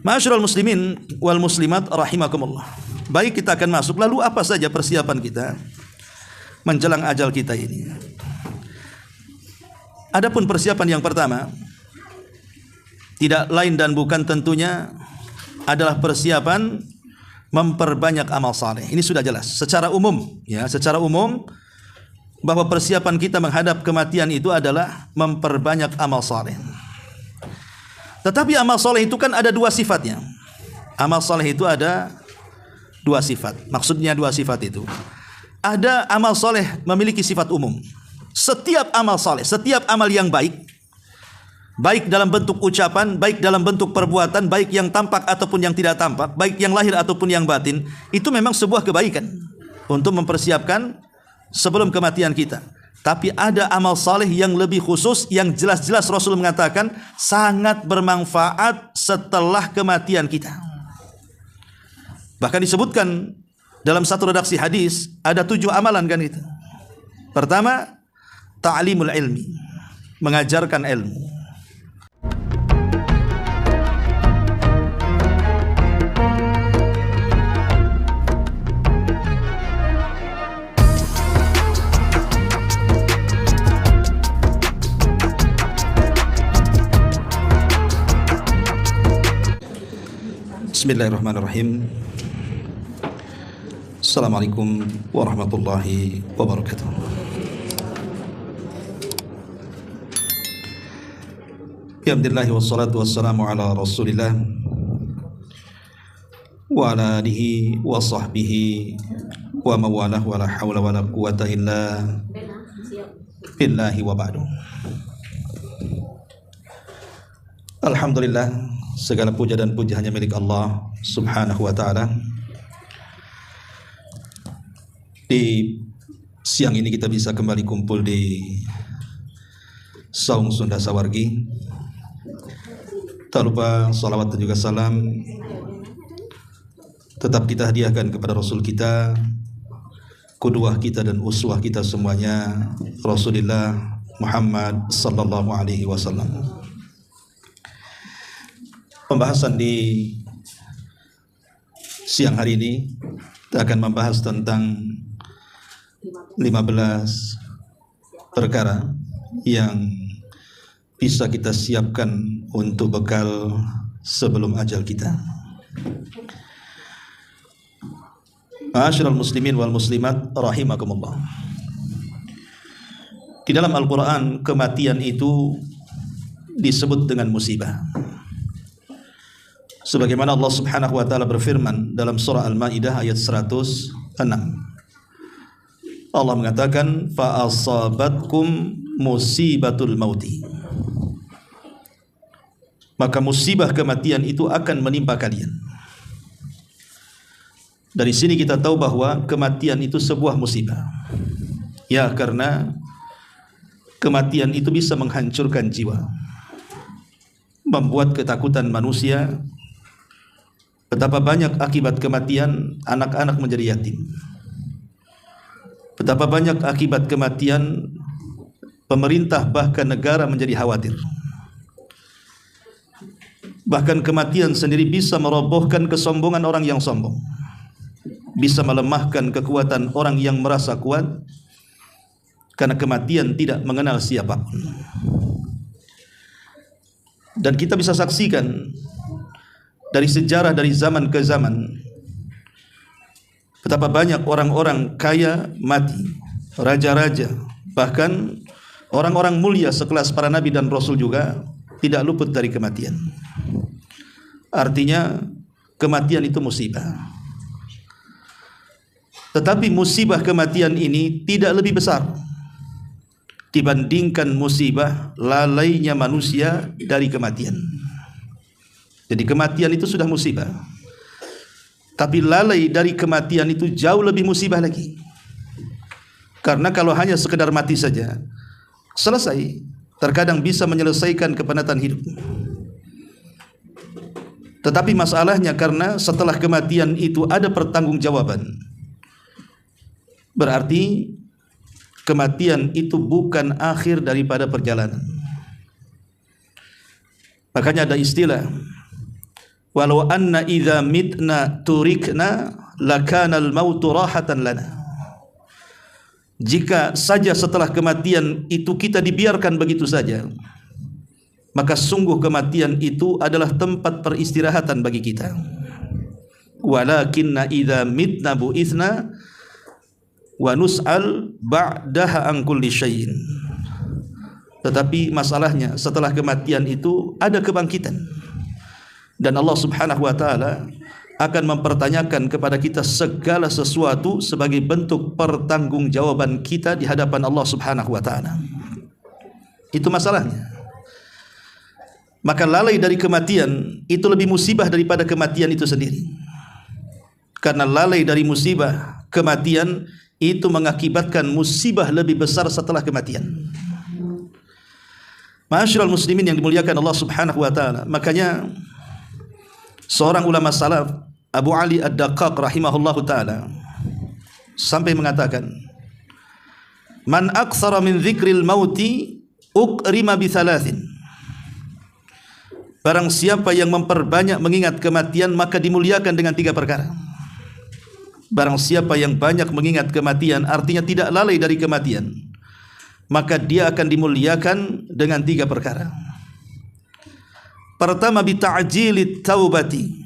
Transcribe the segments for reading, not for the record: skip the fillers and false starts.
Ma'asyiral muslimin wal muslimat rahimakumullah. Baik, kita akan masuk. Lalu apa saja persiapan kita menjelang ajal kita ini? Adapun persiapan yang pertama tidak lain dan bukan tentunya adalah persiapan memperbanyak amal saleh. Ini sudah jelas secara umum, ya, secara umum bahwa persiapan kita menghadap kematian itu adalah memperbanyak amal saleh. Tetapi amal soleh itu kan ada dua sifatnya. Amal soleh itu ada dua sifat. Maksudnya dua sifat itu. Ada amal soleh memiliki sifat umum. Setiap amal soleh, setiap amal yang baik, baik dalam bentuk ucapan, baik dalam bentuk perbuatan, baik yang tampak ataupun yang tidak tampak, baik yang lahir ataupun yang batin, itu memang sebuah kebaikan untuk mempersiapkan sebelum kematian kita. Tapi ada amal saleh yang lebih khusus, yang jelas-jelas Rasul mengatakan sangat bermanfaat setelah kematian kita. Bahkan disebutkan dalam satu redaksi hadis ada 7 amalan kan itu. Pertama, ta'limul ilmi, mengajarkan ilmu. Bismillahirrahmanirrahim. Assalamualaikum warahmatullahi wabarakatuh. Alhamdulillah wassalatu wassalamu ala Rasulillah wa ala alihi wa sahbihi wa mawalah wa la hawla wa la quwata illa billahi wa ba'du. Alhamdulillah, segala puja dan puji hanya milik Allah Subhanahu wa ta'ala. Di siang ini kita bisa kembali kumpul di Saung Sunda Sawargi. Tak lupa salawat dan juga salam tetap kita hadiahkan kepada Rasul kita, qudwah kita dan uswah kita semuanya, Rasulullah Muhammad sallallahu alaihi wasallam. Pembahasan di siang hari ini kita akan membahas tentang 15 perkara yang bisa kita siapkan untuk bekal sebelum ajal kita. Ma'asyiral muslimin wal muslimat rahimakumullah. Di dalam Al-Quran kematian itu disebut dengan musibah. Sebagaimana Allah Subhanahu wa ta'ala berfirman dalam surah Al-Maidah ayat 106. Allah mengatakan fa asabatkum musibatul mauti. Maka musibah kematian itu akan menimpa kalian. Dari sini kita tahu bahwa kematian itu sebuah musibah. Ya, karena kematian itu bisa menghancurkan jiwa, membuat ketakutan manusia. Betapa banyak akibat kematian anak-anak menjadi yatim. Betapa banyak akibat kematian pemerintah bahkan negara menjadi khawatir. Bahkan kematian sendiri bisa merobohkan kesombongan orang yang sombong, bisa melemahkan kekuatan orang yang merasa kuat, karena kematian tidak mengenal siapapun. Dan kita bisa saksikan dari sejarah, dari zaman ke zaman, betapa banyak orang-orang kaya mati, raja-raja, bahkan orang-orang mulia sekelas para nabi dan rasul juga tidak luput dari kematian. Artinya kematian itu musibah. Tetapi musibah kematian ini tidak lebih besar dibandingkan musibah lalainya manusia dari kematian. Jadi kematian itu sudah musibah, tapi lalai dari kematian itu jauh lebih musibah lagi. Karena kalau hanya sekedar mati saja, selesai, terkadang bisa menyelesaikan kepenatan hidup. Tetapi masalahnya karena setelah kematian itu ada pertanggungjawaban. Berarti kematian itu bukan akhir daripada perjalanan. Makanya ada istilah walau anna idza mitna turikna lakana al-mautu rahatan lana. Jika saja setelah kematian itu kita dibiarkan begitu saja, maka sungguh kematian itu adalah tempat peristirahatan bagi kita. Walakinna idza mitna bu'ithna wa nus'al ba'daha an kulli syai'in. Tetapi masalahnya setelah kematian itu ada kebangkitan, dan Allah Subhanahu wa taala akan mempertanyakan kepada kita segala sesuatu sebagai bentuk pertanggungjawaban kita di hadapan Allah Subhanahu wa taala. Itu masalahnya. Maka lalai dari kematian itu lebih musibah daripada kematian itu sendiri. Karena lalai dari musibah kematian itu mengakibatkan musibah lebih besar setelah kematian. Ma'asyiral muslimin yang dimuliakan Allah Subhanahu wa taala, makanya seorang ulama salaf, Abu Ali Ad-Daqqaq rahimahullahu ta'ala, sampai mengatakan, man aktsara min dzikril mauti ukrima bi thalathin. Barang siapa yang memperbanyak mengingat kematian, maka dimuliakan dengan 3 perkara. Barang siapa yang banyak mengingat kematian, artinya tidak lalai dari kematian, maka dia akan dimuliakan dengan 3 perkara. Pertama, bi ta'jilit taubati,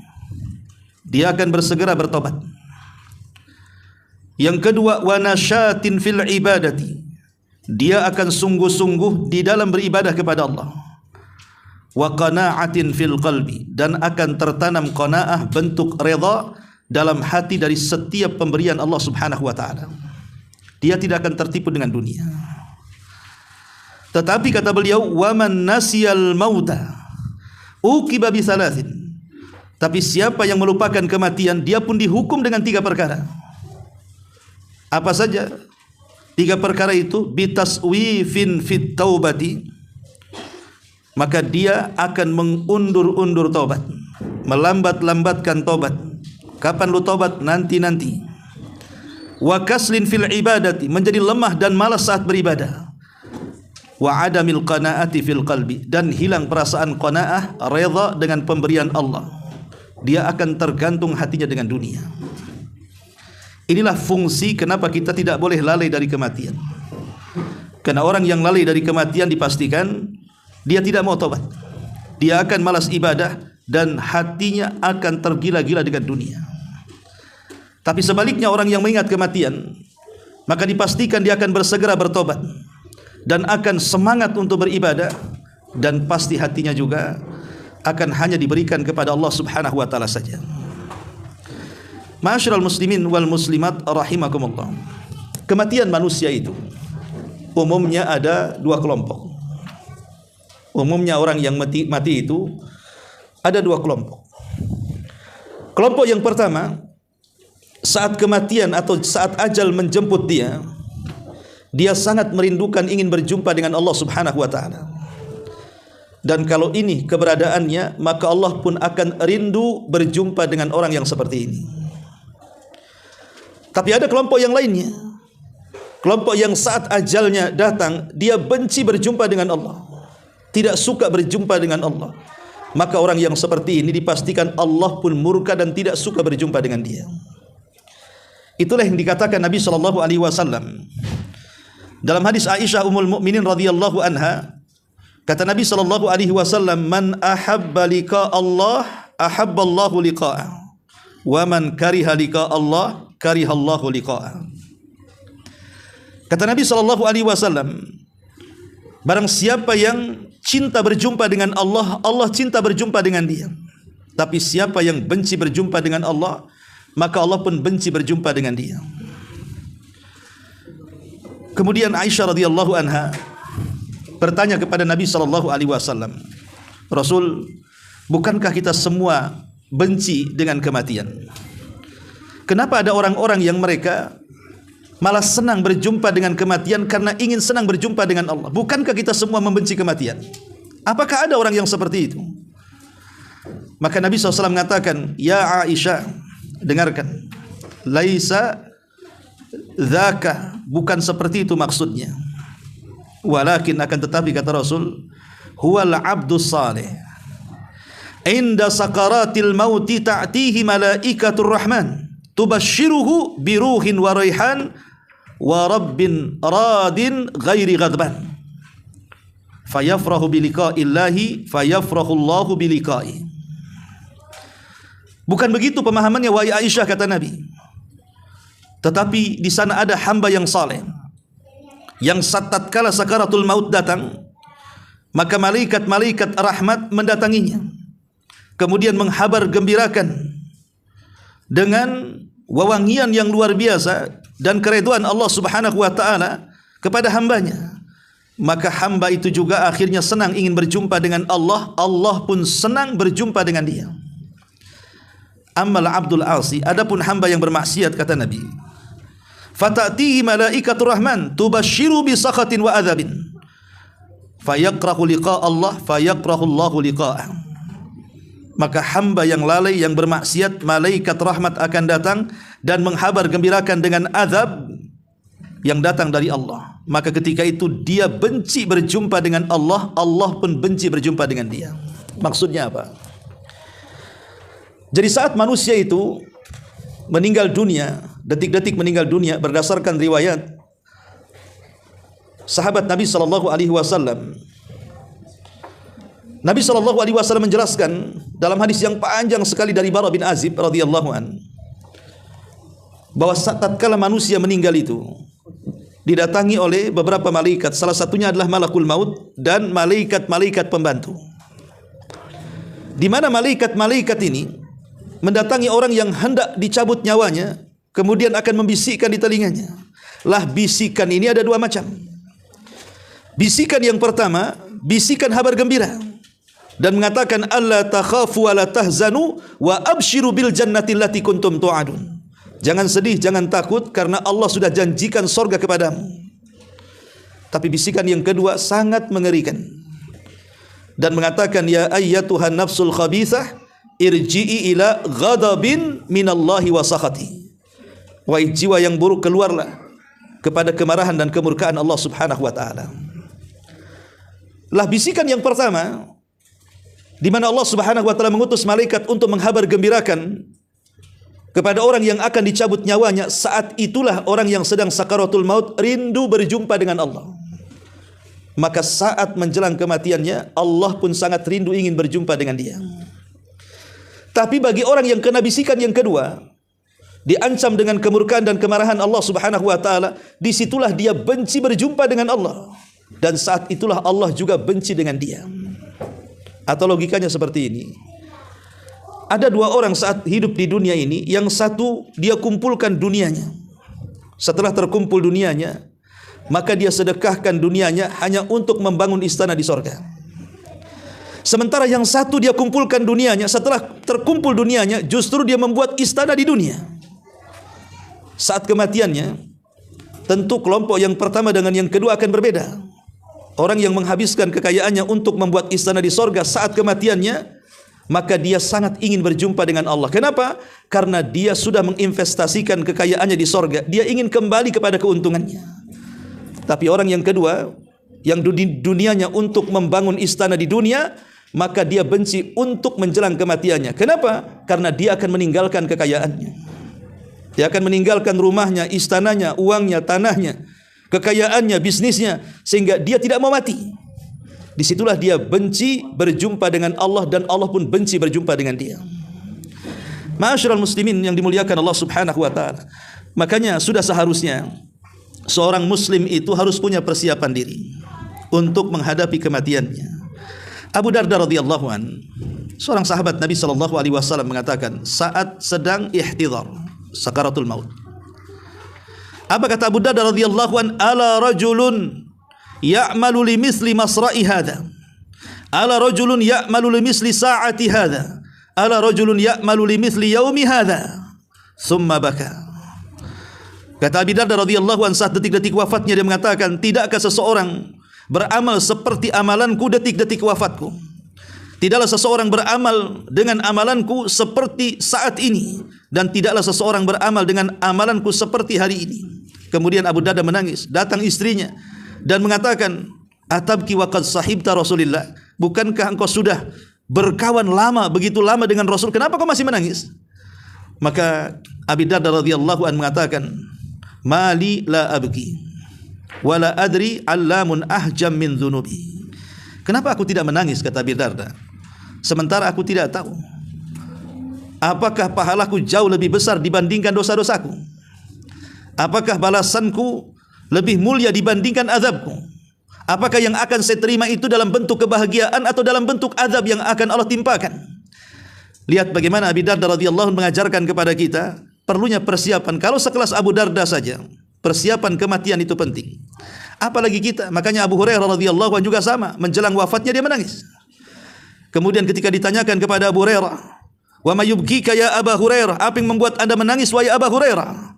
dia akan bersegera bertobat. Yang kedua, wa nasyatin fil ibadati, dia akan sungguh-sungguh di dalam beribadah kepada Allah. Wa qana'atin fil qalbi, dan akan tertanam qanaah, bentuk redha dalam hati dari setiap pemberian Allah Subhanahu wa taala. Dia tidak akan tertipu dengan dunia. Tetapi kata beliau, wa man nasiyal mauta uqiba bi thalathin, tapi siapa yang melupakan kematian, dia pun dihukum dengan 3 perkara. Apa saja 3 perkara itu? Bitaswifin fit taubati, maka dia akan mengundur-undur taubat, melambat-lambatkan taubat. Kapan lu taubat? Nanti-nanti. Wa kaslin fil ibadati, menjadi lemah dan malas saat beribadah. Wa adamil qanaati fil qalbi, dan hilang perasaan qanaah, redha dengan pemberian Allah. Dia akan tergantung hatinya dengan dunia. Inilah fungsi kenapa kita tidak boleh lalai dari kematian. Karena orang yang lalai dari kematian dipastikan dia tidak mau tobat. Dia akan malas ibadah dan hatinya akan tergila-gila dengan dunia. Tapi sebaliknya, orang yang mengingat kematian, maka dipastikan dia akan bersegera bertobat dan akan semangat untuk beribadah, dan pasti hatinya juga akan hanya diberikan kepada Allah Subhanahu wa taala saja. Ma'asyiral muslimin wal muslimat rahimakumullah. Kematian manusia itu umumnya ada 2 kelompok. Umumnya orang yang mati itu ada 2 kelompok. Kelompok yang pertama, saat kematian atau saat ajal menjemput dia, dia sangat merindukan ingin berjumpa dengan Allah Subhanahu wa taala. Dan kalau ini keberadaannya, maka Allah pun akan rindu berjumpa dengan orang yang seperti ini. Tapi ada kelompok yang lainnya, kelompok yang saat ajalnya datang, dia benci berjumpa dengan Allah, tidak suka berjumpa dengan Allah. Maka orang yang seperti ini dipastikan Allah pun murka dan tidak suka berjumpa dengan dia. Itulah yang dikatakan Nabi SAW dalam hadis Aisyah Ummul Mukminin radhiyallahu anha. Kata Nabi SAW, man ahabba liqa Allah ahabballahu liqa'ah, wa man kariha liqa Allah karihallahu liqa'ah. Kata Nabi SAW, barang siapa yang cinta berjumpa dengan Allah, Allah cinta berjumpa dengan dia. Tapi siapa yang benci berjumpa dengan Allah, maka Allah pun benci berjumpa dengan dia. Kemudian Aisyah radhiyallahu anha bertanya kepada Nabi SAW, Rasul, bukankah kita semua benci dengan kematian? Kenapa ada orang-orang yang mereka malah senang berjumpa dengan kematian karena ingin senang berjumpa dengan Allah? Bukankah kita semua membenci kematian? Apakah ada orang yang seperti itu? Maka Nabi SAW mengatakan, ya Aisyah, dengarkan, laisa dzaka, bukan seperti itu maksudnya. Walakin, akan tetapi, kata Rasul, huwal abdus salih, inda sakaratil mauti ta'tihi malaikatur rahman tubashiruhu biruhin wa raihan wa rabbin radin ghairi ghadban fayafrahu biliqa'illahi fayafrahullahu biliqa'i. Bukan begitu pemahamannya wahai Aisyah, kata Nabi. Tetapi di sana ada hamba yang saleh, yang tatkala sakaratul maut datang, maka malaikat-malaikat rahmat mendatanginya, kemudian menghabar gembirakan dengan wewangian yang luar biasa dan keridhaan Allah Subhanahu wa taala kepada hambanya. Maka hamba itu juga akhirnya senang ingin berjumpa dengan Allah, Allah pun senang berjumpa dengan dia. Ammal abdul asi, adapun hamba yang bermaksiat, kata Nabi, fatatihi malaikatur rahman tubashiru bi sakhatin wa adzabin fayakrahu liqa Allah fayakrahu Allahu liqa'ah. Maka hamba yang lalai, yang bermaksiat, malaikat rahmat akan datang dan menghabar gembirakan dengan azab yang datang dari Allah. Maka ketika itu dia benci berjumpa dengan Allah, Allah pun benci berjumpa dengan dia. Maksudnya apa? Jadi saat manusia itu meninggal dunia, detik-detik meninggal dunia, berdasarkan riwayat sahabat Nabi sallallahu alaihi wasallam, Nabi sallallahu alaihi wasallam menjelaskan dalam hadis yang panjang sekali dari Bara bin Azib radhiyallahu an, bahwa tatkala manusia meninggal itu didatangi oleh beberapa malaikat, salah satunya adalah malakul maut dan malaikat-malaikat pembantu, di mana malaikat-malaikat ini mendatangi orang yang hendak dicabut nyawanya, kemudian akan membisikkan di telinganya. Lah, bisikan ini ada dua macam. Bisikan yang pertama, bisikan kabar gembira dan mengatakan alla takhafu wa la tahzanu wa abshiru bil jannati allati kuntum tu'adun. Jangan sedih, jangan takut, karena Allah sudah janjikan sorga kepadamu. Tapi bisikan yang kedua sangat mengerikan dan mengatakan ya ayyatuhan nafsul khabithah irji'i ila ghadabin minallahi wa sakhati. Wahai jiwa yang buruk, keluarlah kepada kemarahan dan kemurkaan Allah Subhanahu wa taala. Lah, bisikan yang pertama, di mana Allah Subhanahu wa taala mengutus malaikat untuk menghabar gembirakan kepada orang yang akan dicabut nyawanya. Saat itulah orang yang sedang sakaratul maut rindu berjumpa dengan Allah. Maka saat menjelang kematiannya, Allah pun sangat rindu ingin berjumpa dengan dia. Tapi bagi orang yang kena bisikan yang kedua, diancam dengan kemurkaan dan kemarahan Allah Subhanahu wa taala, disitulah dia benci berjumpa dengan Allah, dan saat itulah Allah juga benci dengan dia. Atau logikanya seperti ini. Ada dua orang saat hidup di dunia ini, yang satu dia kumpulkan dunianya. Setelah terkumpul dunianya, maka dia sedekahkan dunianya hanya untuk membangun istana di sorga. Sementara yang satu dia kumpulkan dunianya, setelah terkumpul dunianya, justru dia membuat istana di dunia. Saat kematiannya, tentu kelompok yang pertama dengan yang kedua akan berbeda. Orang yang menghabiskan kekayaannya untuk membuat istana di sorga, saat kematiannya, maka dia sangat ingin berjumpa dengan Allah. Kenapa? Karena dia sudah menginvestasikan kekayaannya di sorga. Dia ingin kembali kepada keuntungannya. Tapi orang yang kedua, yang dunianya untuk membangun istana di dunia, maka dia benci untuk menjelang kematiannya. Kenapa? Karena dia akan meninggalkan kekayaannya. Dia akan meninggalkan rumahnya, istananya, uangnya, tanahnya, kekayaannya, bisnisnya, sehingga dia tidak mau mati. Disitulah dia benci berjumpa dengan Allah, dan Allah pun benci berjumpa dengan dia. Ma'asyiral muslimin yang dimuliakan Allah Subhanahu wa taala. Makanya sudah seharusnya seorang muslim itu harus punya persiapan diri untuk menghadapi kematiannya. Abu Darda radhiyallahu an, seorang sahabat Nabi sallallahu alaihi wasallam, mengatakan saat sedang ihtidhar sakaratul maut. Apa kata Abu Darda radhiyallahu an? Ala rajulun ya'malu li misli masra'i hadha, ala rajulun ya'malu li misli sa'ati hadha, ala rajulun ya'malu li misli yaumi hadha. Thumma baka. Kata Abu Darda radhiyallahu an, saat detik-detik wafatnya, dia mengatakan, tidakkah seseorang beramal seperti amalanku detik-detik wafatku? Tidaklah seseorang beramal dengan amalanku seperti saat ini, dan tidaklah seseorang beramal dengan amalanku seperti hari ini. Kemudian Abu Darda menangis. Datang istrinya dan mengatakan, atabki wa qad sahibta Rasulillah, bukankah engkau sudah berkawan lama, begitu lama dengan Rasul, kenapa kau masih menangis? Maka Abi Darda radhiyallahu anhu mengatakan, mali la abki wala adri allamun ahjam min dhunubi. Kenapa aku tidak menangis, kata Abi Darda, sementara aku tidak tahu apakah pahalaku jauh lebih besar dibandingkan dosa-dosaku, apakah balasanku lebih mulia dibandingkan azabku, apakah yang akan saya terima itu dalam bentuk kebahagiaan atau dalam bentuk azab yang akan Allah timpakan. Lihat bagaimana Abi Darda radhiyallahu anhu mengajarkan kepada kita perlunya persiapan. Kalau sekelas Abu Darda saja persiapan kematian itu penting, apalagi kita. Makanya Abu Hurairah radhiyallahu anhu juga sama, menjelang wafatnya dia menangis. Kemudian ketika ditanyakan kepada Abu Hurairah, wa may yubkika ya Abu Hurairah, apa yang membuat Anda menangis wahai Abu Hurairah?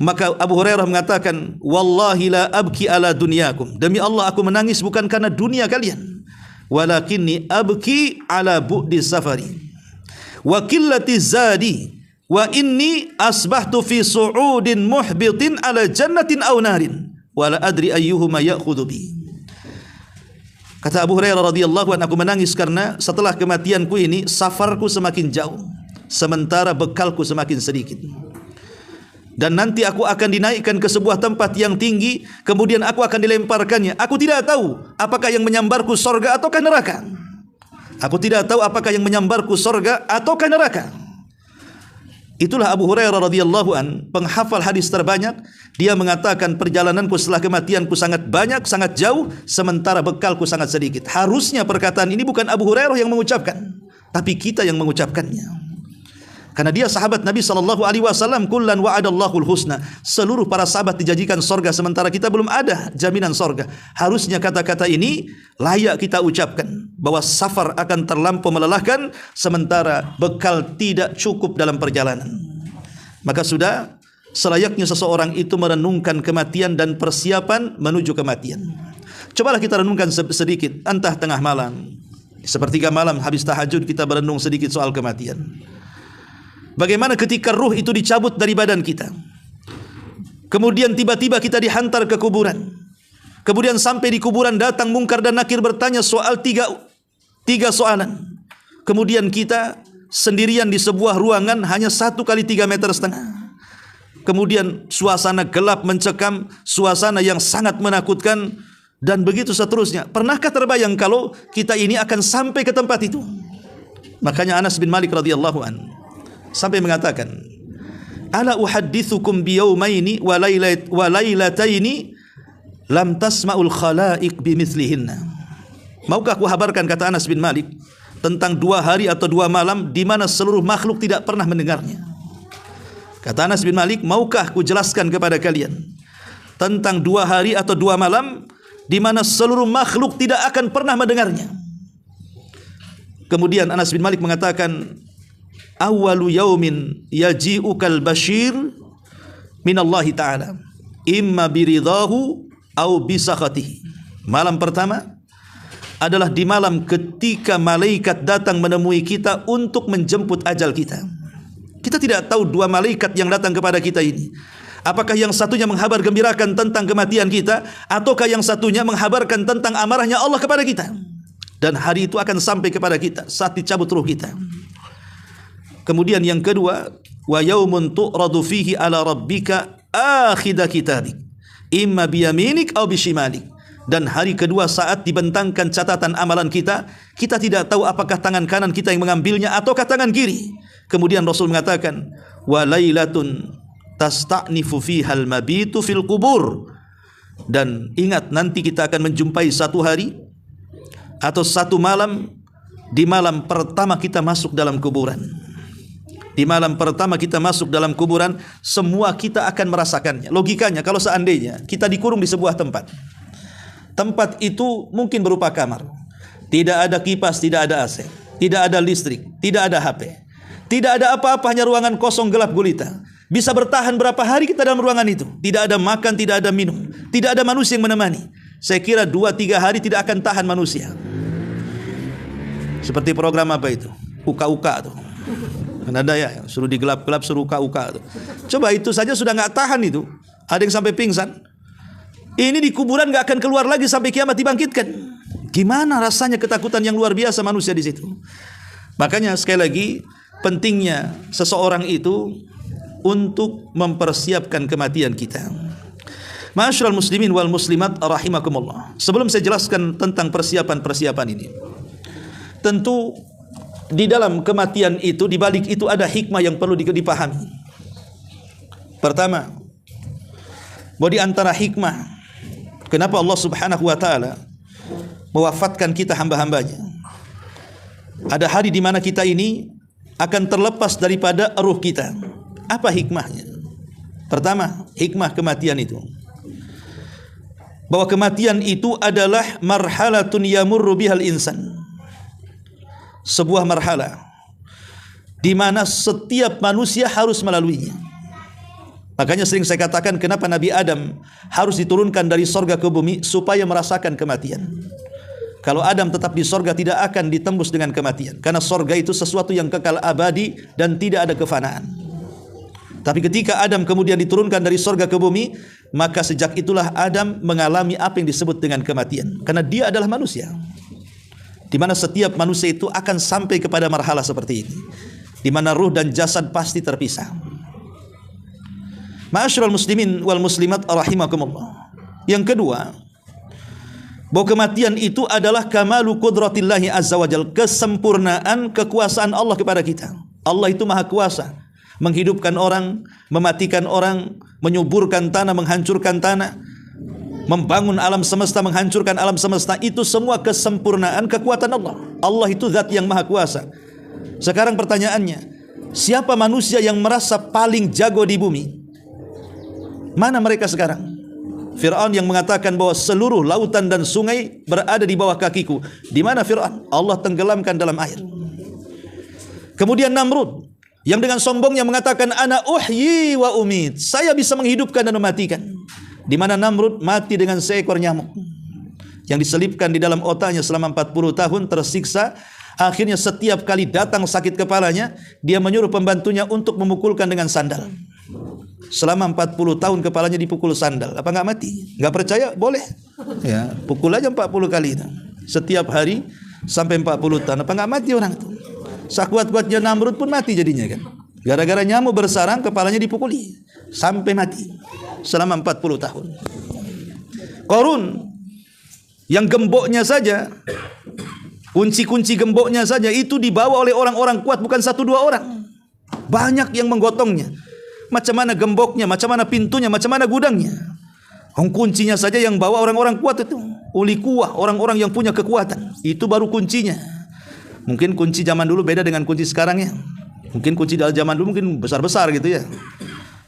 Maka Abu Hurairah mengatakan, wallahi la abki ala dunyakum, demi Allah aku menangis bukan karena dunia kalian, walakinni abki ala bu'di safari wa qillati zadi wa inni asbahtu fi su'udin muhbitin ala jannatin aw narin wa la adri ayyuhuma ya'khudhu bi. Kata Abu Hurairah radhiyallahu anhu, aku menangis karena setelah kematianku ini safarku semakin jauh, sementara bekalku semakin sedikit. Dan nanti aku akan dinaikkan ke sebuah tempat yang tinggi, kemudian aku akan dilemparkannya. Aku tidak tahu apakah yang menyambarku sorga ataukah neraka. Aku tidak tahu apakah yang menyambarku sorga ataukah neraka. Itulah Abu Hurairah radhiyallahu an, penghafal hadis terbanyak. Dia mengatakan, perjalananku setelah kematianku sangat banyak, sangat jauh, sementara bekalku sangat sedikit. Harusnya perkataan ini bukan Abu Hurairah yang mengucapkan, tapi kita yang mengucapkannya. Karena dia sahabat Nabi SAW, kullan wa'adallahul husna. Seluruh para sahabat dijanjikan sorga, sementara kita belum ada jaminan sorga. Harusnya kata-kata ini layak kita ucapkan, bahwa safar akan terlampau melelahkan, sementara bekal tidak cukup dalam perjalanan. Maka sudah selayaknya seseorang itu merenungkan kematian dan persiapan menuju kematian. Cobalah kita renungkan sedikit, entah tengah malam, sepertiga malam habis tahajud, kita berenung sedikit soal kematian. Bagaimana ketika ruh itu dicabut dari badan kita, kemudian tiba-tiba kita dihantar ke kuburan. Kemudian sampai di kuburan datang Munkar dan Nakir bertanya soal tiga soalan. Kemudian kita sendirian di sebuah ruangan hanya 1 kali 3,5 meter. Kemudian suasana gelap mencekam, suasana yang sangat menakutkan, dan begitu seterusnya. Pernahkah terbayang kalau kita ini akan sampai ke tempat itu? Makanya Anas bin Malik radhiyallahu anhu sampai mengatakan, ala uhaddithukum biyaumaini wa lailataini lam tasma'ul khalaiq bimithlihinna. Maukah aku habarkan, kata Anas bin Malik, tentang 2 hari atau 2 malam di mana seluruh makhluk tidak pernah mendengarnya. Kata Anas bin Malik, maukah aku jelaskan kepada kalian tentang 2 hari atau 2 malam di mana seluruh makhluk tidak akan pernah mendengarnya. Kemudian Anas bin Malik mengatakan, awwalu yaumin yaji'ukal bashir minallahi ta'ala imma biridahu au bisakhatihi. Malam pertama adalah di malam ketika malaikat datang menemui kita untuk menjemput ajal kita. Kita tidak tahu 2 malaikat yang datang kepada kita ini, apakah yang satunya menghabar gembirakan tentang kematian kita, ataukah yang satunya menghabarkan tentang amarahnya Allah kepada kita. Dan hari itu akan sampai kepada kita saat dicabut ruh kita. Kemudian yang kedua, wa yaumun tu'radu fihi ala rabbika akhidha kitabik imma biyaminik aw bishimalik. Dan hari kedua saat dibentangkan catatan amalan kita, kita tidak tahu apakah tangan kanan kita yang mengambilnya ataukah tangan kiri. Kemudian Rasul mengatakan, wa lailatun tasta'nifu fihal mabitu fil kubur. Dan ingat, nanti kita akan menjumpai 1 hari atau 1 malam, di malam pertama kita masuk dalam kuburan. Di malam pertama kita masuk dalam kuburan, semua kita akan merasakannya. Logikanya, kalau seandainya kita dikurung di sebuah tempat, tempat itu mungkin berupa kamar, tidak ada kipas, tidak ada AC, tidak ada listrik, tidak ada HP, tidak ada apa-apa, hanya ruangan kosong gelap gulita. Bisa bertahan berapa hari kita dalam ruangan itu? Tidak ada makan, tidak ada minum, tidak ada manusia yang menemani. Saya kira 2-3 hari tidak akan tahan manusia. Seperti program apa itu? Uka-uka tuh. Kan ada ya, suruh digelap-gelap, suruh uka-uka tuh. Coba itu saja sudah nggak tahan itu. Ada yang sampai pingsan. Ini di kuburan nggak akan keluar lagi sampai kiamat dibangkitkan. Gimana rasanya ketakutan yang luar biasa manusia di situ. Makanya sekali lagi pentingnya seseorang itu untuk mempersiapkan kematian kita. Ma'asyiral muslimin wal muslimat rahimakumullah. Sebelum saya jelaskan tentang persiapan-persiapan ini, tentu di dalam kematian itu, di balik itu ada hikmah yang perlu dipahami. Pertama, bahwa di antara hikmah kenapa Allah Subhanahu wa taala mewafatkan kita hamba-hambanya, ada hari di mana kita ini akan terlepas daripada ruh kita. Apa hikmahnya? Pertama, hikmah kematian itu, bahwa kematian itu adalah marhalatun yamurru bihal insan. Sebuah marhalah di mana setiap manusia harus melaluinya. Makanya sering saya katakan kenapa Nabi Adam harus diturunkan dari sorga ke bumi, supaya merasakan kematian. Kalau Adam tetap di sorga tidak akan ditembus dengan kematian, karena sorga itu sesuatu yang kekal abadi dan tidak ada kefanaan. Tapi ketika Adam kemudian diturunkan dari sorga ke bumi, maka sejak itulah Adam mengalami apa yang disebut dengan kematian, karena dia adalah manusia, di mana setiap manusia itu akan sampai kepada marhalah seperti ini, di mana ruh dan jasad pasti terpisah. Ma'asyiral muslimin wal muslimat rahimakumullah. Yang kedua, bahwa kematian itu adalah kamalu qudratillahi azza wajal, kesempurnaan kekuasaan Allah kepada kita. Allah itu maha kuasa menghidupkan orang, mematikan orang, menyuburkan tanah, menghancurkan tanah, membangun alam semesta, menghancurkan alam semesta. Itu semua kesempurnaan kekuatan Allah. Allah itu zat yang maha kuasa. Sekarang pertanyaannya, siapa manusia yang merasa paling jago di bumi? Mana mereka sekarang? Fir'aun yang mengatakan bahwa seluruh lautan dan sungai berada di bawah kakiku. Di mana Fir'aun? Allah tenggelamkan dalam air. Kemudian Namrud yang dengan sombongnya mengatakan ana uhyi wa umit, saya bisa menghidupkan dan mematikan. Di mana Namrud mati dengan seekor nyamuk yang diselipkan di dalam otaknya selama 40 tahun, tersiksa. Akhirnya setiap kali datang sakit kepalanya, dia menyuruh pembantunya untuk memukulkan dengan sandal. Selama 40 tahun kepalanya dipukul sandal. Apa enggak mati? Enggak percaya? Boleh. Ya, pukul aja 40 kali itu. Setiap hari sampai 40 tahun. Apa enggak mati orang itu? Sakuat-kuatnya Namrud pun mati jadinya kan. Gara-gara nyamuk bersarang kepalanya dipukuli sampai mati selama 40 tahun. Qarun yang gemboknya saja, kunci-kunci gemboknya saja itu dibawa oleh orang-orang kuat, bukan 1-2 orang. Banyak yang menggotongnya. Macam mana gemboknya, macam mana pintunya, macam mana gudangnya. Kuncinya saja yang bawa orang-orang kuat itu. Uli kuah, orang-orang yang punya kekuatan. Itu baru kuncinya. Mungkin kunci zaman dulu beda dengan kunci sekarang ya. Mungkin kunci dalam zaman dulu mungkin besar-besar gitu ya.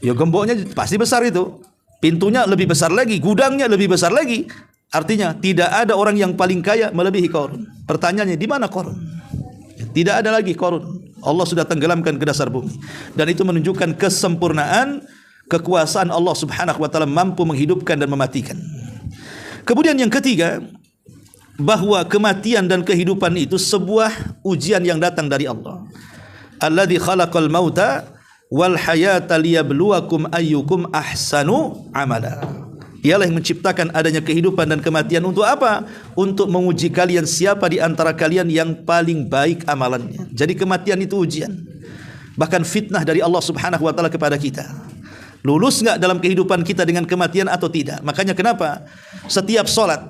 Ya gemboknya pasti besar itu. Pintunya lebih besar lagi, gudangnya lebih besar lagi. Artinya tidak ada orang yang paling kaya melebihi Qarun. Pertanyaannya, di mana Qarun? Tidak ada lagi Qarun. Allah sudah tenggelamkan ke dasar bumi. Dan itu menunjukkan kesempurnaan kekuasaan Allah Subhanahu wa taala, mampu menghidupkan dan mematikan. Kemudian yang ketiga, bahwa kematian dan kehidupan itu sebuah ujian yang datang dari Allah. Alladzi khalaqal mauta wal hayata liyabluwakum ayyukum ahsanu amala. Dialah yang menciptakan adanya kehidupan dan kematian untuk apa? Untuk menguji kalian siapa di antara kalian yang paling baik amalannya. Jadi kematian itu ujian. Bahkan fitnah dari Allah Subhanahu wa taala kepada kita. Lulus enggak dalam kehidupan kita dengan kematian atau tidak? Makanya kenapa setiap salat,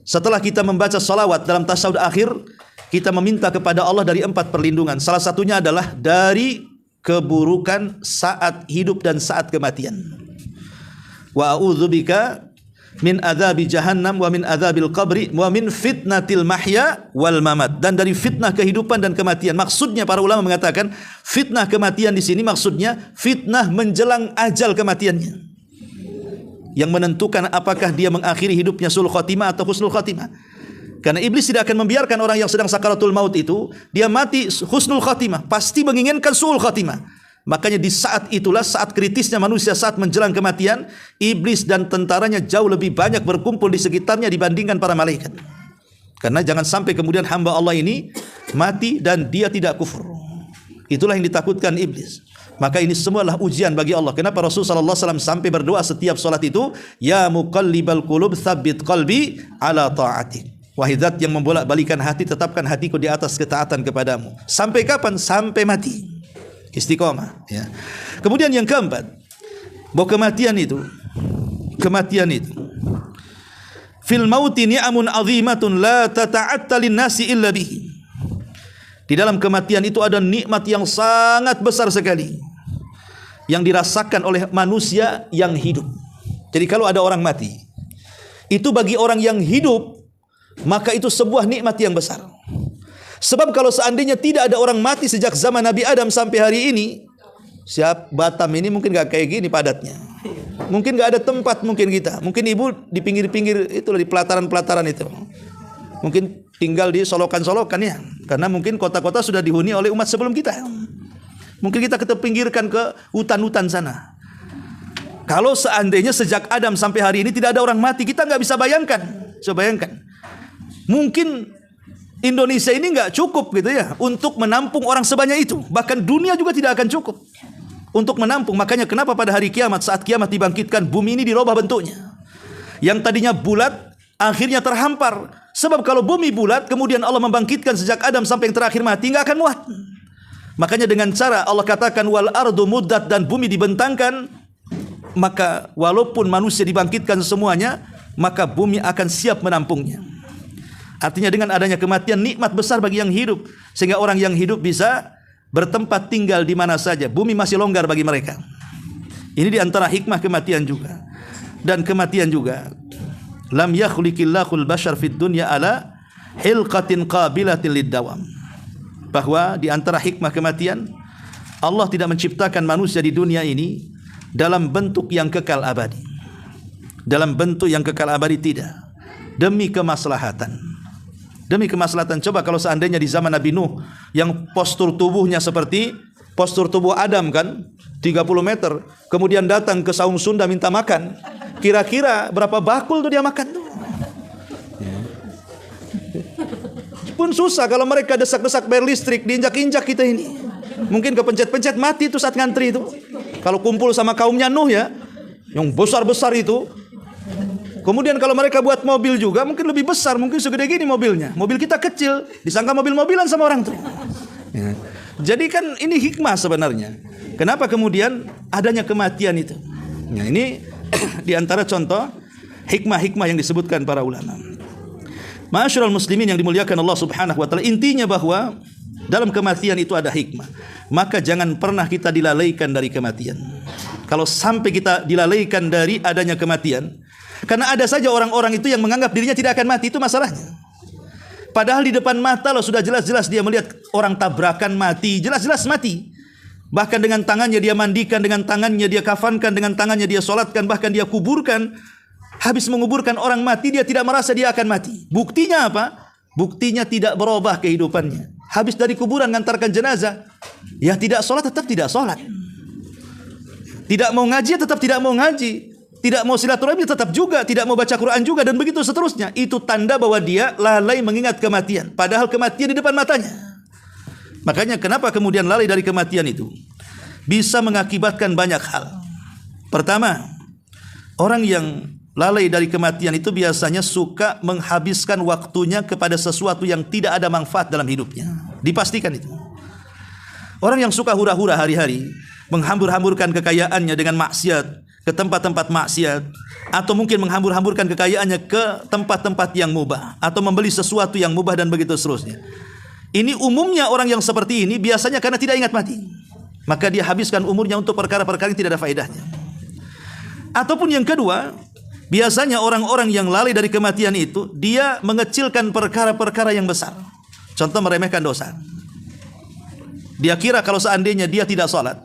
setelah kita membaca salawat dalam tasyahud akhir, kita meminta kepada Allah dari 4 perlindungan. Salah satunya adalah dari keburukan saat hidup dan saat kematian. Wa a'udzubika min adzabi jahannam wa min adzabil qabri wa min fitnatil mahya wal mamat. Dan dari fitnah kehidupan dan kematian. Maksudnya para ulama mengatakan fitnah kematian di sini maksudnya fitnah menjelang ajal kematiannya, yang menentukan apakah dia mengakhiri hidupnya sul khotimah atau husnul khotimah. Karena iblis tidak akan membiarkan orang yang sedang sakaratul maut itu dia mati husnul khotimah, pasti menginginkan sul khotimah. Makanya di saat itulah, saat kritisnya manusia, saat menjelang kematian, iblis dan tentaranya jauh lebih banyak berkumpul di sekitarnya dibandingkan para malaikat. Karena jangan sampai kemudian hamba Allah ini mati dan dia tidak kufur. Itulah yang ditakutkan iblis. Maka ini semualah ujian bagi Allah. Kenapa Rasulullah sallallahu alaihi wasallam sampai berdoa setiap salat itu, ya muqallibal qulub tsabbit qalbi ala ta'atik. Wahai Zat yang membolak-balikan hati, tetapkan hatiku di atas ketaatan kepadamu. Sampai kapan? Sampai mati. Istiqomah, ya. Kemudian yang keempat, bahwa kematian itu fil mauti ni'amun azimatun la tata'atta lin-nasi illa bihi. Di dalam kematian itu ada nikmat yang sangat besar sekali yang dirasakan oleh manusia yang hidup. Jadi kalau ada orang mati, itu bagi orang yang hidup, maka itu sebuah nikmat yang besar. Sebab kalau seandainya tidak ada orang mati sejak zaman Nabi Adam sampai hari ini, Batam ini mungkin gak kayak gini padatnya. Mungkin gak ada tempat mungkin kita. Mungkin ibu di pinggir-pinggir itu, di pelataran-pelataran itu. Mungkin tinggal di solokan-solokan ya. Karena mungkin kota-kota sudah dihuni oleh umat sebelum kita. Mungkin kita pinggirkan ke hutan-hutan sana. Kalau seandainya sejak Adam sampai hari ini tidak ada orang mati, kita gak bisa bayangkan. Coba bayangkan. Mungkin Indonesia ini nggak cukup gitu ya untuk menampung orang sebanyak itu. Bahkan dunia juga tidak akan cukup untuk menampung. Makanya kenapa pada hari kiamat, saat kiamat dibangkitkan, bumi ini dirubah bentuknya. Yang tadinya bulat akhirnya terhampar. Sebab kalau bumi bulat kemudian Allah membangkitkan sejak Adam sampai yang terakhir mati, nggak akan muat. Makanya dengan cara Allah katakan wal ardu muddat, dan bumi dibentangkan, maka walaupun manusia dibangkitkan semuanya, maka bumi akan siap menampungnya. Artinya dengan adanya kematian nikmat besar bagi yang hidup, sehingga orang yang hidup bisa bertempat tinggal di mana saja. Bumi masih longgar bagi mereka. Ini di antara hikmah kematian juga. Dan kematian juga, lam yakhliqillahul bashar fid dunya ala hilqatin qabilatin lid-dawam. Bahwa di antara hikmah kematian, Allah tidak menciptakan manusia di dunia ini dalam bentuk yang kekal abadi. Dalam bentuk yang kekal abadi tidak. Demi kemaslahatan. Demi kemaslahatan. Coba kalau seandainya di zaman Nabi Nuh yang postur tubuhnya seperti postur tubuh Adam kan, 30 meter, kemudian datang ke saung Sunda minta makan, kira-kira berapa bakul tuh dia makan tuh? Pun susah kalau mereka desak-desak bayar listrik, diinjak-injak kita ini. Mungkin kepencet-pencet mati itu saat ngantri itu. Kalau kumpul sama kaumnya Nuh ya, yang besar-besar itu. Kemudian kalau mereka buat mobil juga mungkin lebih besar, mungkin segede gini mobilnya. Mobil kita kecil, disangka mobil-mobilan sama orang tuh. Ya. Jadi kan ini hikmah sebenarnya. Kenapa kemudian adanya kematian itu? Nah, ini diantara contoh hikmah-hikmah yang disebutkan para ulama. Ma'asyiral muslimin yang dimuliakan Allah Subhanahu wa taala, intinya bahwa dalam kematian itu ada hikmah. Maka jangan pernah kita dilalaikan dari kematian. Kalau sampai kita dilalaikan dari adanya kematian, karena ada saja orang-orang itu yang menganggap dirinya tidak akan mati, itu masalahnya. Padahal di depan mata loh sudah jelas-jelas dia melihat orang tabrakan mati, jelas-jelas mati. Bahkan dengan tangannya dia mandikan, dengan tangannya dia kafankan, dengan tangannya dia solatkan, bahkan dia kuburkan. Habis menguburkan orang mati, dia tidak merasa dia akan mati. Buktinya apa? Buktinya tidak berubah kehidupannya. Habis dari kuburan ngantarkan jenazah, ya tidak solat tetap tidak solat. Tidak mau ngaji tetap tidak mau ngaji. Tidak mau silaturahmi tetap juga, tidak mau baca Quran juga, dan begitu seterusnya. Itu tanda bahwa dia lalai mengingat kematian. Padahal kematian di depan matanya. Makanya kenapa kemudian lalai dari kematian itu? Bisa mengakibatkan banyak hal. Pertama, orang yang lalai dari kematian itu biasanya suka menghabiskan waktunya kepada sesuatu yang tidak ada manfaat dalam hidupnya. Dipastikan itu. Orang yang suka hura-hura hari-hari, menghambur-hamburkan kekayaannya dengan maksiat, ke tempat-tempat maksiat, atau mungkin menghambur-hamburkan kekayaannya ke tempat-tempat yang mubah, atau membeli sesuatu yang mubah, dan begitu seterusnya. Ini umumnya orang yang seperti ini biasanya karena tidak ingat mati, maka dia habiskan umurnya untuk perkara-perkara yang tidak ada faedahnya. Ataupun yang kedua, biasanya orang-orang yang lalai dari kematian itu, dia mengecilkan perkara-perkara yang besar. Contoh, meremehkan dosa. Dia kira kalau seandainya dia tidak sholat,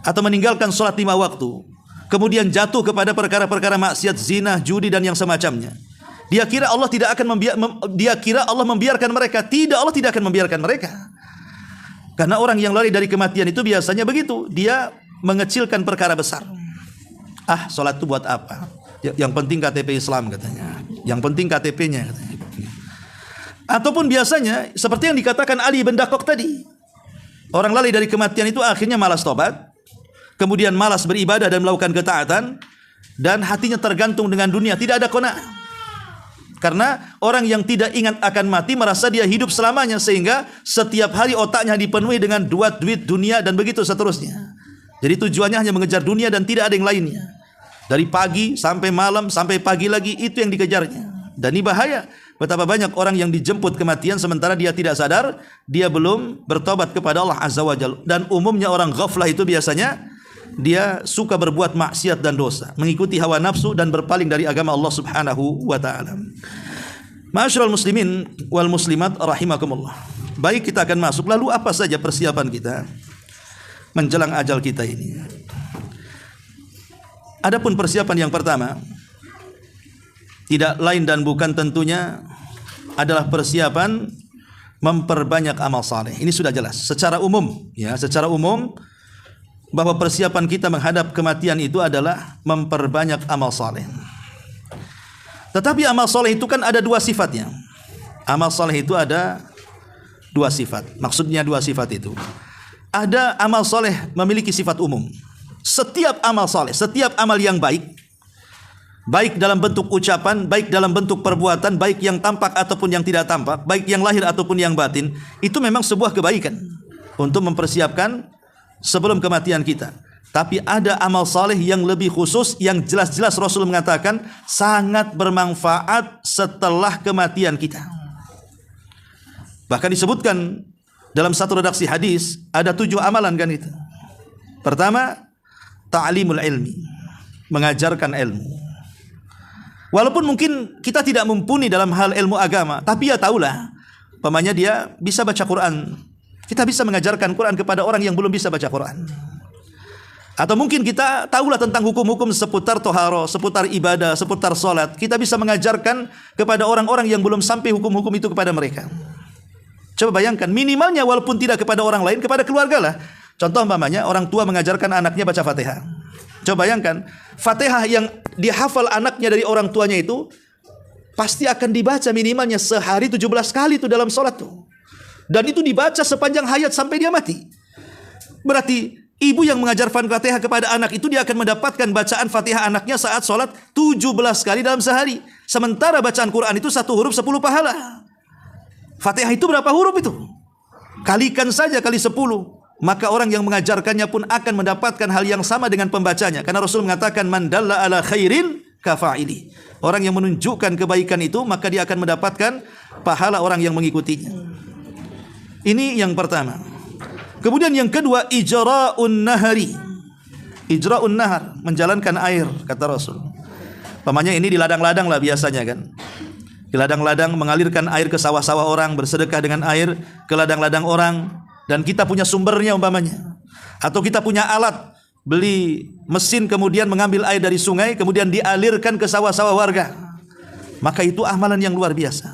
atau meninggalkan sholat 5 waktu, kemudian jatuh kepada perkara-perkara maksiat, zina, judi, dan yang semacamnya, dia kira Allah tidak akan Allah membiarkan mereka. Tidak, Allah tidak akan membiarkan mereka. Karena orang yang lari dari kematian itu biasanya begitu, dia mengecilkan perkara besar. Ah, sholat itu buat apa? Yang penting KTP Islam katanya. Yang penting KTP-nya katanya. Ataupun biasanya seperti yang dikatakan Ali bin Dakok tadi, orang lari dari kematian itu akhirnya malas tobat, kemudian malas beribadah dan melakukan ketaatan, dan hatinya tergantung dengan dunia, tidak ada qanaah. Karena orang yang tidak ingat akan mati merasa dia hidup selamanya, sehingga setiap hari otaknya dipenuhi dengan duit dunia dan begitu seterusnya. Jadi tujuannya hanya mengejar dunia dan tidak ada yang lainnya. Dari pagi sampai malam sampai pagi lagi itu yang dikejarnya. Dan ini bahaya. Betapa banyak orang yang dijemput kematian sementara dia tidak sadar, dia belum bertobat kepada Allah Azza wa Jalla. Dan umumnya orang ghaflah itu biasanya dia suka berbuat maksiat dan dosa, mengikuti hawa nafsu dan berpaling dari agama Allah Subhanahu wa taala. Ma'asyiral muslimin wal muslimat rahimakumullah. Baik, kita akan masuk. Lalu apa saja persiapan kita menjelang ajal kita ini? Adapun persiapan yang pertama tidak lain dan bukan tentunya adalah persiapan memperbanyak amal saleh. Ini sudah jelas secara umum, ya, secara umum bahwa persiapan kita menghadap kematian itu adalah memperbanyak amal saleh. Tetapi amal saleh itu kan ada dua sifatnya. Amal saleh itu ada dua sifat. Maksudnya dua sifat itu. Ada amal saleh memiliki sifat umum. Setiap amal saleh, setiap amal yang baik, baik dalam bentuk ucapan, baik dalam bentuk perbuatan, baik yang tampak ataupun yang tidak tampak, baik yang lahir ataupun yang batin, itu memang sebuah kebaikan untuk mempersiapkan sebelum kematian kita. Tapi ada amal saleh yang lebih khusus, yang jelas-jelas Rasul mengatakan sangat bermanfaat setelah kematian kita. Bahkan disebutkan dalam satu redaksi hadis ada 7 amalan kan itu. Pertama, ta'limul ilmi, mengajarkan ilmu. Walaupun mungkin kita tidak mumpuni dalam hal ilmu agama, tapi ya tahulah, pamannya dia bisa baca Quran. Kita bisa mengajarkan Quran kepada orang yang belum bisa baca Quran. Atau mungkin kita tahulah tentang hukum-hukum seputar toharo, seputar ibadah, seputar sholat. Kita bisa mengajarkan kepada orang-orang yang belum sampai hukum-hukum itu kepada mereka. Coba bayangkan, minimalnya walaupun tidak kepada orang lain, kepada keluarga lah. Contoh umpamanya orang tua mengajarkan anaknya baca Fatihah. Coba bayangkan, Fatihah yang dihafal anaknya dari orang tuanya itu pasti akan dibaca minimalnya sehari 17 kali itu dalam sholat tuh. Dan itu dibaca sepanjang hayat sampai dia mati. Berarti ibu yang mengajarkan Fatihah kepada anak itu, dia akan mendapatkan bacaan Fatihah anaknya saat sholat 17 kali dalam sehari. Sementara bacaan Quran itu 1 huruf 10 pahala. Fatihah itu berapa huruf itu? Kalikan saja kali 10. Maka orang yang mengajarkannya pun akan mendapatkan hal yang sama dengan pembacanya. Karena Rasul mengatakan man dalla ala khairin kafa'ili. Orang yang menunjukkan kebaikan itu, maka dia akan mendapatkan pahala orang yang mengikutinya. Ini yang pertama. Kemudian yang kedua, ijra'un nahari. Ijra'un nahar, menjalankan air, kata Rasul. Pamannya ini di ladang-ladang lah biasanya kan. Di ladang-ladang mengalirkan air ke sawah-sawah orang, bersedekah dengan air ke ladang-ladang orang. Dan kita punya sumbernya umpamanya. Atau kita punya alat, beli mesin kemudian mengambil air dari sungai, kemudian dialirkan ke sawah-sawah warga. Maka itu amalan yang luar biasa.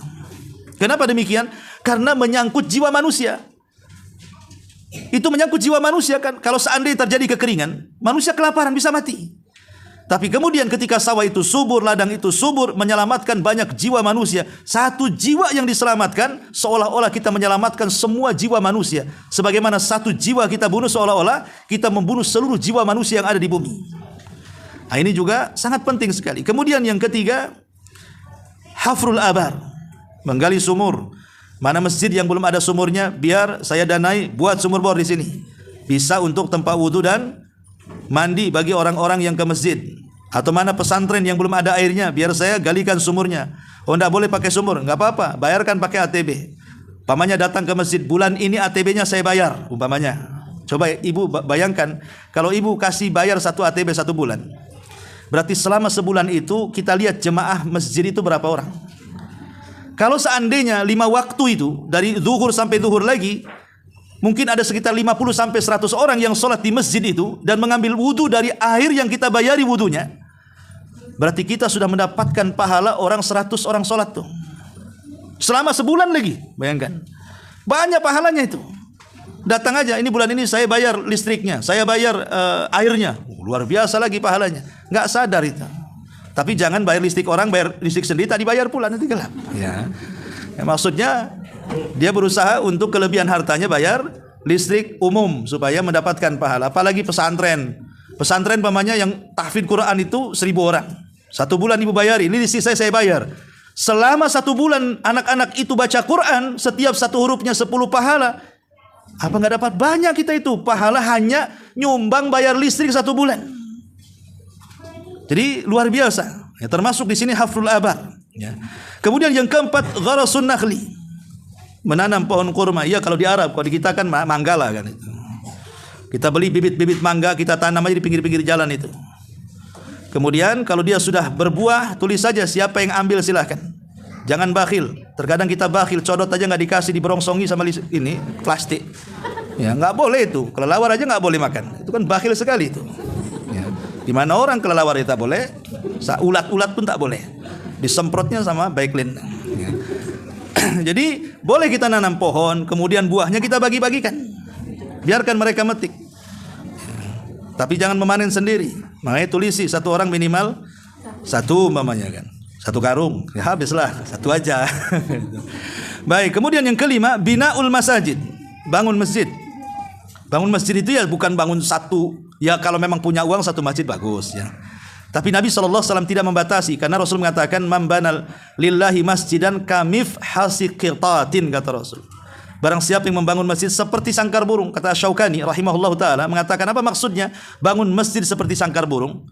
Kenapa demikian? Karena menyangkut jiwa manusia. Itu menyangkut jiwa manusia kan. Kalau seandainya terjadi kekeringan, manusia kelaparan bisa mati. Tapi kemudian ketika sawah itu subur, ladang itu subur, menyelamatkan banyak jiwa manusia. Satu jiwa yang diselamatkan, seolah-olah kita menyelamatkan semua jiwa manusia. Sebagaimana satu jiwa kita bunuh, seolah-olah kita membunuh seluruh jiwa manusia yang ada di bumi. Nah, ini juga sangat penting sekali. Kemudian yang ketiga, hafrul abar, menggali sumur. Mana masjid yang belum ada sumurnya, biar saya danai buat sumur bor di sini. Bisa untuk tempat wudhu dan mandi bagi orang-orang yang ke masjid. Atau mana pesantren yang belum ada airnya, biar saya galikan sumurnya. Oh, enggak boleh pakai sumur, enggak apa-apa, bayarkan pakai ATB. Umpamanya datang ke masjid, bulan ini ATB-nya saya bayar, umpamanya. Coba ibu bayangkan, kalau ibu kasih bayar 1 ATB 1 bulan. Berarti selama sebulan itu kita lihat jemaah masjid itu berapa orang. Kalau seandainya 5 waktu itu, dari zuhur sampai zuhur lagi, mungkin ada sekitar 50 sampai 100 orang yang sholat di masjid itu dan mengambil wudhu dari air yang kita bayari wudhunya. Berarti kita sudah mendapatkan pahala orang 100 orang sholat tuh. Selama sebulan lagi, bayangkan. Banyak pahalanya itu. Datang aja, ini bulan ini saya bayar listriknya, saya bayar airnya. Luar biasa lagi pahalanya. Nggak sadar itu. Tapi jangan bayar listrik orang, bayar listrik sendiri, tadi bayar pula, nanti gelap. Ya, maksudnya dia berusaha untuk kelebihan hartanya bayar listrik umum supaya mendapatkan pahala. Apalagi pesantren. Pesantren pamannya yang tahfidz Quran itu 1000 orang. 1 bulan ibu bayari, ini listrik saya bayar. selama 1 bulan anak-anak itu baca Quran, setiap 1 hurufnya 10 pahala. Apa nggak dapat banyak kita itu? Pahala hanya nyumbang bayar listrik 1 bulan. Jadi luar biasa. Ya, termasuk di sini hafrul abar. Ya. Kemudian yang keempat, gharasun nakhli. Menanam pohon kurma. Ya kalau di Arab, kalau di kita kan manggala kan itu. Kita beli bibit-bibit mangga, kita tanam aja di pinggir-pinggir jalan itu. Kemudian kalau dia sudah berbuah, tulis saja siapa yang ambil silahkan. Jangan bakhil. Terkadang kita bakhil, codot aja nggak dikasih, diberongsongi sama ini plastik. Ya nggak boleh itu. Kelelawar aja nggak boleh makan. Itu kan bakhil sekali itu. Ya. Di mana orang kelelawar itu tak boleh, ulat-ulat pun tak boleh. Disemprotnya sama Baiklin. Ya. Jadi boleh kita nanam pohon, kemudian buahnya kita bagi-bagikan. Biarkan mereka metik. Tapi jangan memanen sendiri. Makanya tulisi 1 orang minimal 1 umpamanya kan. 1 karung. Ya habislah 1 aja. Baik, kemudian yang kelima, binaul masajid. Bangun masjid. Bangun masjid itu ya bukan bangun 1. Ya kalau memang punya uang 1 masjid bagus ya. Tapi Nabi SAW tidak membatasi, karena Rasul mengatakan man banal lillahi masjidan kamif hasiqitatin, kata Rasul. Barang siapa yang membangun masjid seperti sangkar burung, kata Syaukani rahimahullahu taala, mengatakan apa maksudnya bangun masjid seperti sangkar burung?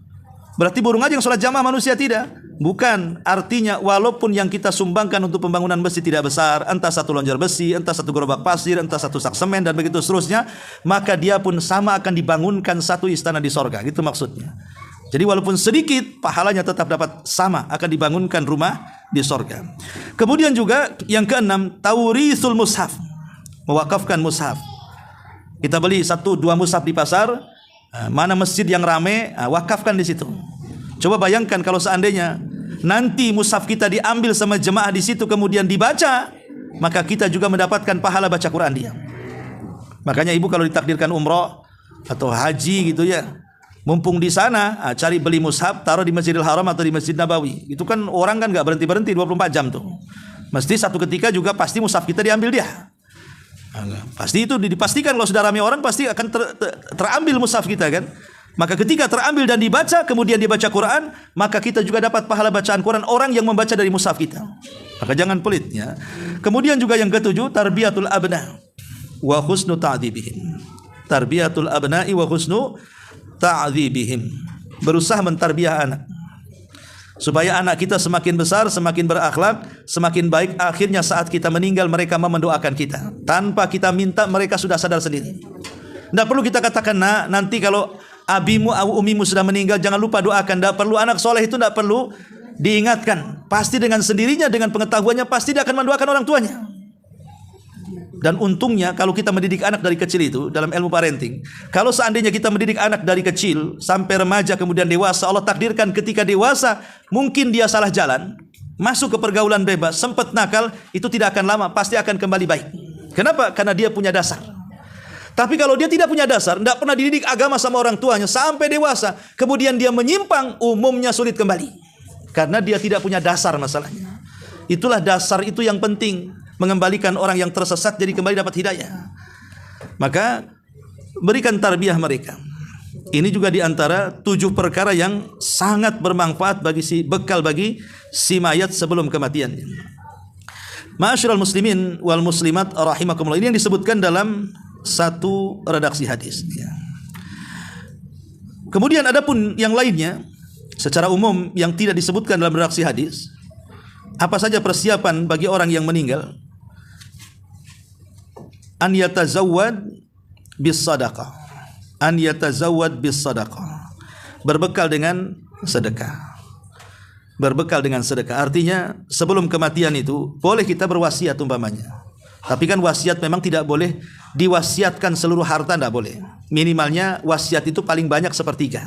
Berarti burung aja yang sholat jamaah, manusia tidak? Bukan. Artinya walaupun yang kita sumbangkan untuk pembangunan masjid tidak besar, entah 1 lonjar besi, entah 1 gerobak pasir, entah 1 sak semen dan begitu seterusnya, maka dia pun sama akan dibangunkan 1 istana di sorga. Gitu maksudnya. Jadi walaupun sedikit, pahalanya tetap dapat sama, akan dibangunkan rumah di sorga. Kemudian juga yang keenam, taurithul mushaf. Mewakafkan mushaf. Kita beli 1-2 mushaf di pasar, mana masjid yang ramai, wakafkan di situ. Coba bayangkan kalau seandainya nanti mushaf kita diambil sama jemaah di situ kemudian dibaca, maka kita juga mendapatkan pahala baca Quran dia. Makanya ibu kalau ditakdirkan umroh atau haji gitu ya, mumpung di sana, cari beli mushaf, taruh di Masjidil Haram atau di Masjid Nabawi. Itu kan orang kan nggak berhenti 24 jam tuh. Mesti satu ketika juga pasti mushaf kita diambil dia. Pasti itu dipastikan kalau sudah ramai orang pasti akan terambil mushaf kita kan. Maka ketika terambil dan dibaca, kemudian dibaca Quran, maka kita juga dapat pahala bacaan Quran orang yang membaca dari mushaf kita. Maka jangan pelit ya. Kemudian juga yang ketujuh, tarbiyatul abna wa husnu ta'dzibihim. Tarbiyatul abna'i wa husnu ta'dzibihim. Berusaha mentarbiah anak supaya anak kita semakin besar, semakin berakhlak, semakin baik. Akhirnya saat kita meninggal mereka mendoakan kita tanpa kita minta, mereka sudah sadar sendiri. Tidak perlu kita katakan, nah nanti kalau abimu atau umimu sudah meninggal jangan lupa doakan. Tidak perlu, anak soleh itu tidak perlu diingatkan. Pasti dengan sendirinya, dengan pengetahuannya pasti dia akan mendoakan orang tuanya. Dan untungnya kalau kita mendidik anak dari kecil itu dalam ilmu parenting, kalau seandainya kita mendidik anak dari kecil sampai remaja kemudian dewasa, Allah takdirkan ketika dewasa mungkin dia salah jalan, masuk ke pergaulan bebas, sempat nakal, itu tidak akan lama, pasti akan kembali baik. Kenapa? Karena dia punya dasar. Tapi kalau dia tidak punya dasar, tidak pernah dididik agama sama orang tuanya sampai dewasa, kemudian dia menyimpang, umumnya sulit kembali. Karena dia tidak punya dasar masalahnya. Itulah dasar itu yang penting, mengembalikan orang yang tersesat jadi kembali dapat hidayah. Maka berikan tarbiyah mereka. Ini juga diantara 7 perkara yang sangat bermanfaat bagi bekal bagi si mayat sebelum kematiannya. Ma'asyiral muslimin wal muslimat rahimakumullah. Ini yang disebutkan dalam satu redaksi hadis. Kemudian adapun yang lainnya secara umum yang tidak disebutkan dalam redaksi hadis, apa saja persiapan bagi orang yang meninggal? An yatazawwad bis sadaqah. An yatazawwad bis sadaqah. Berbekal dengan sedekah. Berbekal dengan sedekah. Artinya sebelum kematian itu boleh kita berwasiat umpamanya. Tapi kan wasiat memang tidak boleh diwasiatkan seluruh harta, tidak boleh. Minimalnya wasiat itu paling banyak 1/3.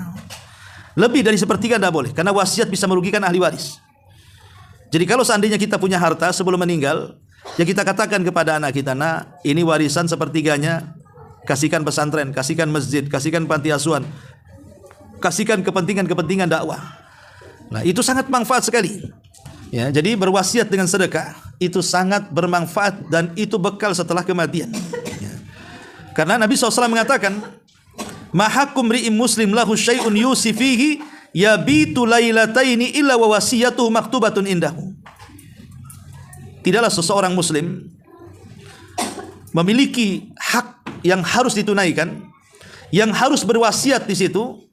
Lebih dari 1/3 tidak boleh, karena wasiat bisa merugikan ahli waris. Jadi kalau seandainya kita punya harta sebelum meninggal, ya kita katakan kepada anak kita, nah ini warisan 1/3-nya kasihkan pesantren, kasihkan masjid, kasihkan panti asuhan, kasihkan kepentingan-kepentingan dakwah. Nah itu sangat manfaat sekali. Ya, jadi berwasiat dengan sedekah itu sangat bermanfaat dan itu bekal setelah kematian. Ya. Karena Nabi SAW mengatakan, mahakum ri'im muslim lahu syai'un yusifihi yabitu lailataini illa wa wasiyatuhu maktubatun indahu. tidaklah seseorang muslim memiliki hak yang harus ditunaikan, yang harus berwasiat di situ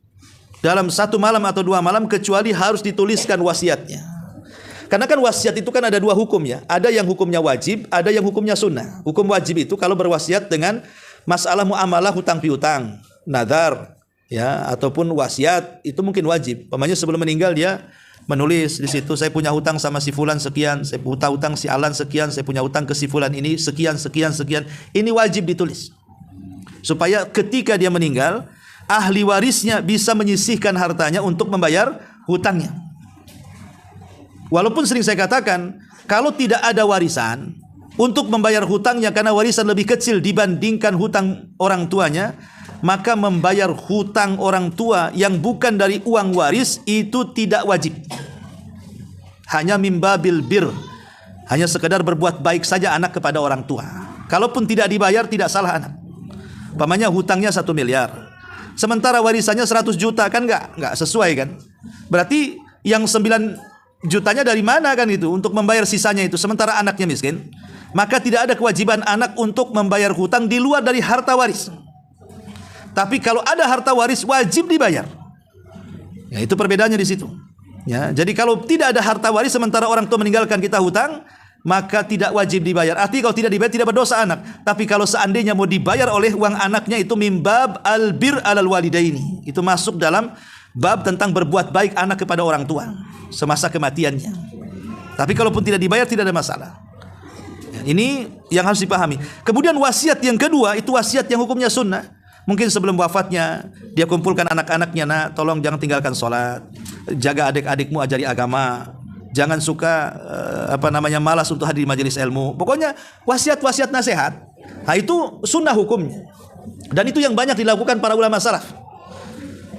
dalam 1 malam atau 2 malam, kecuali harus dituliskan wasiatnya. Karena kan wasiat itu kan ada 2 hukum ya. Ada yang hukumnya wajib, ada yang hukumnya sunnah. Hukum wajib itu kalau berwasiat dengan masalah muamalah hutang piutang, nadar, ya, ataupun wasiat, itu mungkin wajib. Pamannya sebelum meninggal dia menulis di situ, saya punya hutang sama si fulan sekian, saya punya hutang si Alan sekian, saya punya hutang ke si fulan ini sekian sekian sekian. Ini wajib ditulis. Supaya ketika dia meninggal, ahli warisnya bisa menyisihkan hartanya untuk membayar hutangnya. Walaupun sering saya katakan, kalau tidak ada warisan untuk membayar hutangnya karena warisan lebih kecil dibandingkan hutang orang tuanya, maka membayar hutang orang tua yang bukan dari uang waris itu tidak wajib. Hanya mimbabil bir, hanya sekedar berbuat baik saja anak kepada orang tua. Kalaupun tidak dibayar, tidak salah anak. Pamannya hutangnya 1 miliar, sementara warisannya 100 juta, kan nggak sesuai kan? Berarti yang 9 jutanya dari mana kan itu untuk membayar sisanya itu, sementara anaknya miskin. Maka tidak ada kewajiban anak untuk membayar hutang di luar dari harta waris. Tapi kalau ada harta waris wajib dibayar. Ya, itu perbedaannya di situ. Ya, jadi kalau tidak ada harta waris sementara orang tua meninggalkan kita hutang, maka tidak wajib dibayar. Artinya kalau tidak dibayar tidak berdosa anak. Tapi kalau seandainya mau dibayar oleh uang anaknya, itu mimbab albir alal walidaini. Itu masuk dalam bab tentang berbuat baik anak kepada orang tua semasa kematiannya. Tapi kalaupun tidak dibayar tidak ada masalah. Ini yang harus dipahami. Kemudian wasiat yang kedua itu wasiat yang hukumnya sunnah. Mungkin sebelum wafatnya dia kumpulkan anak-anaknya, nah tolong jangan tinggalkan sholat, jaga adik-adikmu, ajari agama, jangan suka malas untuk hadir di majelis ilmu. Pokoknya wasiat-wasiat nasihat. Nah itu sunnah hukumnya. Dan itu yang banyak dilakukan para ulama salaf.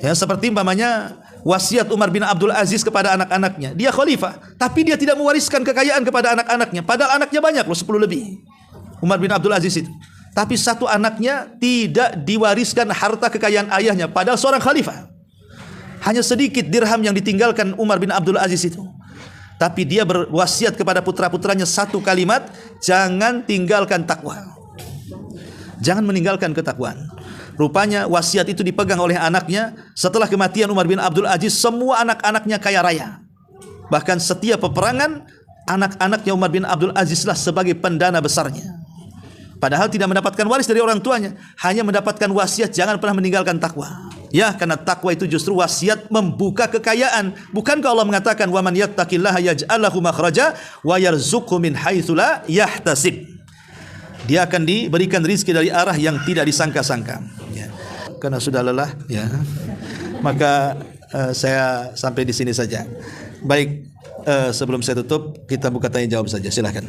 Ya, seperti umpamanya wasiat Umar bin Abdul Aziz kepada anak-anaknya. Dia khalifah, tapi dia tidak mewariskan kekayaan kepada anak-anaknya. Padahal anaknya banyak loh, 10 lebih. Umar bin Abdul Aziz itu. Tapi 1 anaknya tidak diwariskan harta kekayaan ayahnya, padahal seorang khalifah. Hanya sedikit dirham yang ditinggalkan Umar bin Abdul Aziz itu. Tapi dia berwasiat kepada putra-putranya 1 kalimat, jangan tinggalkan takwa. Jangan meninggalkan ketakwaan. Rupanya wasiat itu dipegang oleh anaknya. Setelah kematian Umar bin Abdul Aziz, semua anak-anaknya kaya raya. Bahkan setiap peperangan, anak-anaknya Umar bin Abdul Aziz lah sebagai pendana besarnya. Padahal tidak mendapatkan waris dari orang tuanya, hanya mendapatkan wasiat jangan pernah meninggalkan takwa. Ya, karena takwa itu justru wasiat membuka kekayaan. Bukankah Allah mengatakan wa man yattaqillaha yaj'al lahu makhraja wa yarzuqhu min haitsu la yahtasib. Dia akan diberikan rizki dari arah yang tidak disangka-sangka. Ya. Karena sudah lelah, ya. Maka saya sampai di sini saja. Baik, sebelum saya tutup, kita buka tanya jawab saja. Silakan.